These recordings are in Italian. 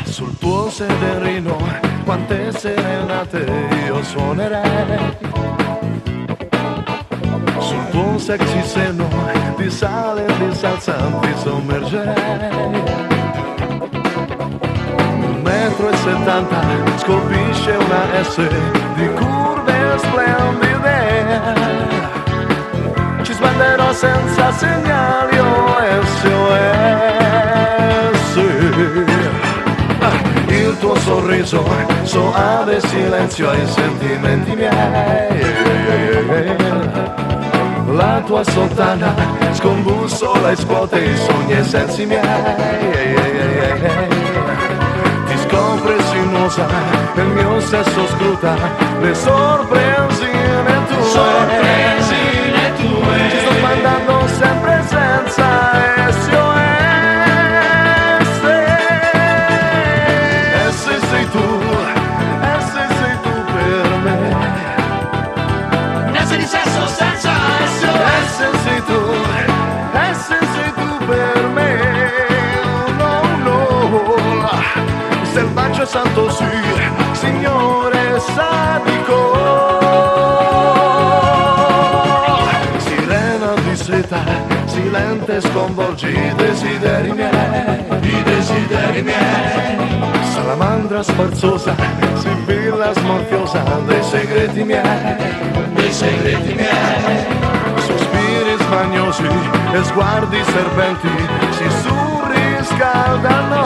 Sul tuo sederino quante serenate io suonerei, sul tuo sexy seno di sale e di salsa ti sommergerei. 1,70 m scolpisce una S di curve splendide, ci sbanderò senza segnali o SOS. Il tuo sorriso soave silenzio ai sentimenti miei, la tua sottana scombussola e scuote i sogni e i sensi miei. Ti scopre sinuosa, il mio sesso scruta le sorpresine tue. Ci sto mandando sempre senza SOS. Selvaggio santo sì, signore sadico, sirena di seta, silente sconvolgi i desideri miei, salamandra sfarzosa, sibilla smorfiosa dei segreti miei, sospiri smaniosi e sguardi serpenti si surriscaldano,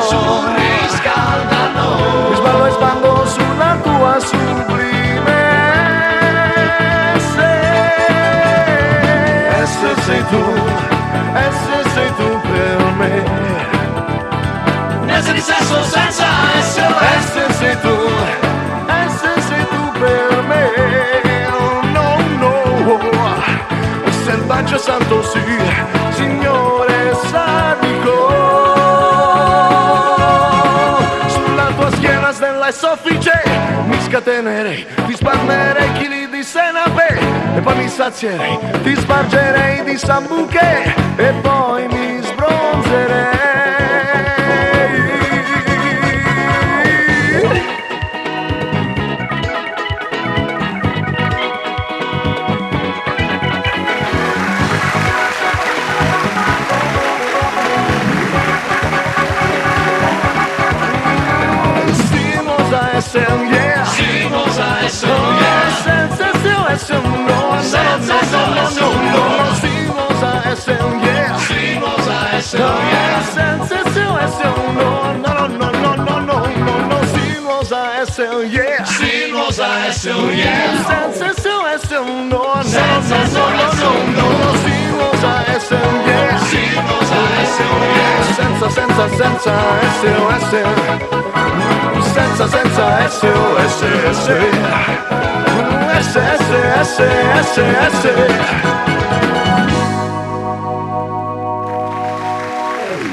mi sballo e spango sulla tua sublime S. Sei tu per me. Un'esse di sesso senza SOS. Sei tu per me. No, selvaggio santo sì, signore sadico. Nella soffice mi scatenerei, ti spalmerei chili di senape e poi mi sazierei, ti spargerei di sambuche e poi mi sbronzerei. Yeah. Senza SOS no. Senza SOS SOS